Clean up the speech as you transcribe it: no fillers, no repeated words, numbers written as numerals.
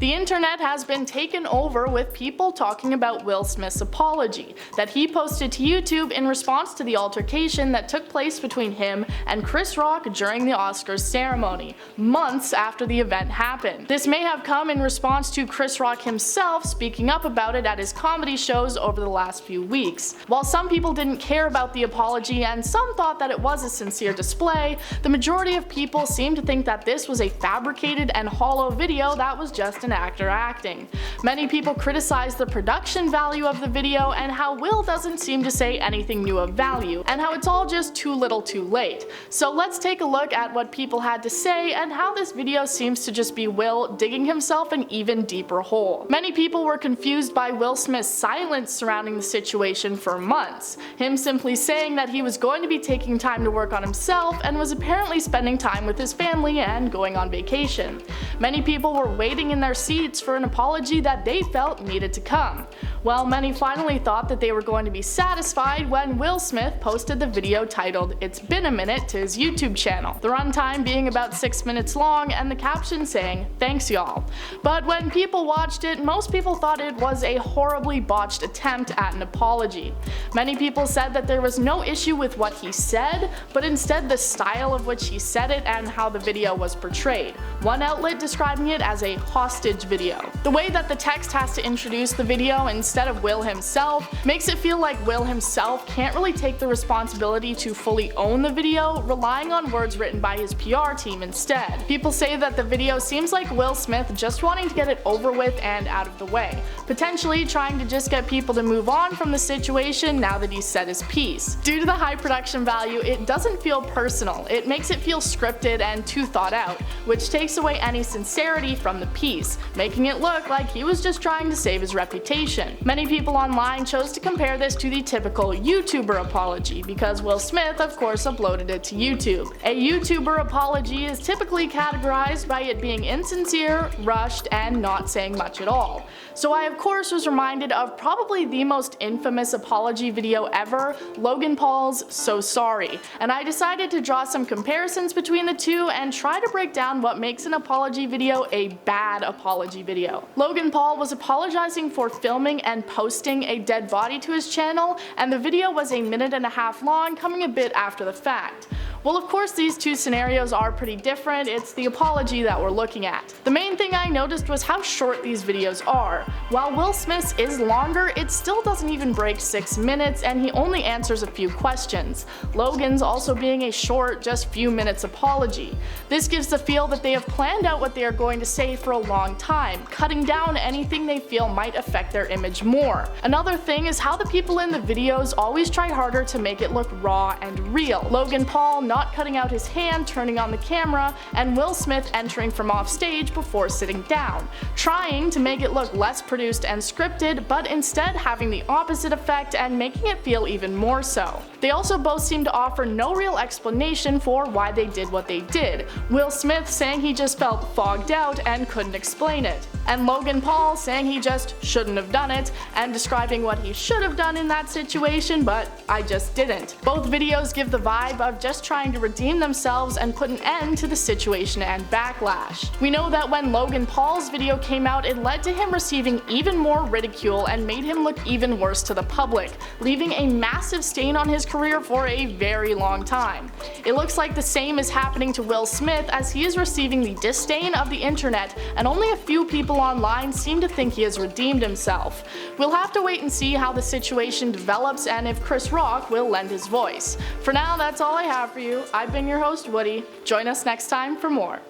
The internet has been taken over with people talking about Will Smith's apology that he posted to YouTube in response to the altercation that took place between him and Chris Rock during the Oscars ceremony, months after the event happened. This may have come in response to Chris Rock himself speaking up about it at his comedy shows over the last few weeks. While some people didn't care about the apology and some thought that it was a sincere display, the majority of people seemed to think that this was a fabricated and hollow video that was just an actor acting. Many people criticized the production value of the video and how Will doesn't seem to say anything new of value, and how it's all just too little too late. So let's take a look at what people had to say and how this video seems to just be Will digging himself an even deeper hole. Many people were confused by Will Smith's silence surrounding the situation for months, him simply saying that he was going to be taking time to work on himself and was apparently spending time with his family and going on vacation. Many people were waiting in their seats for an apology that they felt needed to come. Well, many finally thought that they were going to be satisfied when Will Smith posted the video titled "It's Been a Minute" to his YouTube channel, the runtime being about 6 minutes long and the caption saying, "Thanks y'all." But when people watched it, most people thought it was a horribly botched attempt at an apology. Many people said that there was no issue with what he said, but instead the style of which he said it and how the video was portrayed, one outlet describing it as a hostage video. The way that the text has to introduce the video instead of Will himself makes it feel like Will himself can't really take the responsibility to fully own the video, relying on words written by his PR team instead. People say that the video seems like Will Smith just wanting to get it over with and out of the way, potentially trying to just get people to move on from the situation now that he's said his piece. Due to the high production value, it doesn't feel personal. It makes it feel scripted and too thought out, which takes away any sincerity from the piece, making it look like he was just trying to save his reputation. Many people online chose to compare this to the typical YouTuber apology because Will Smith of course uploaded it to YouTube. A YouTuber apology is typically categorized by it being insincere, rushed, and not saying much at all. So I of course was reminded of probably the most infamous apology video ever, Logan Paul's "So Sorry," and I decided to draw some comparisons between the two and try to break down what makes an apology video a bad apology video. Logan Paul was apologizing for filming and posting a dead body to his channel, and the video was a minute and a half long, coming a bit after the fact. Well, of course these two scenarios are pretty different, it's the apology that we're looking at. The main thing I noticed was how short these videos are. While Will Smith's is longer, it still doesn't even break 6 minutes and he only answers a few questions. Logan's also being a short, just few minutes apology. This gives the feel that they have planned out what they are going to say for a long time, cutting down anything they feel might affect their image more. Another thing is how the people in the videos always try harder to make it look raw and real. Logan Paul not cutting out his hand turning on the camera, and Will Smith entering from off stage before sitting down, trying to make it look less produced and scripted, but instead having the opposite effect and making it feel even more so. They also both seem to offer no real explanation for why they did what they did, Will Smith saying he just felt fogged out and couldn't explain it, and Logan Paul saying he just shouldn't have done it and describing what he should have done in that situation, but I just didn't. Both videos give the vibe of just trying to redeem themselves and put an end to the situation and backlash. We know that when Logan Paul's video came out, it led to him receiving even more ridicule and made him look even worse to the public, leaving a massive stain on his career for a very long time. It looks like the same is happening to Will Smith as he is receiving the disdain of the internet, and only a few people online seem to think he has redeemed himself. We'll have to wait and see how the situation develops and if Chris Rock will lend his voice. For now, that's all I have for you. I've been your host, Woody. Join us next time for more.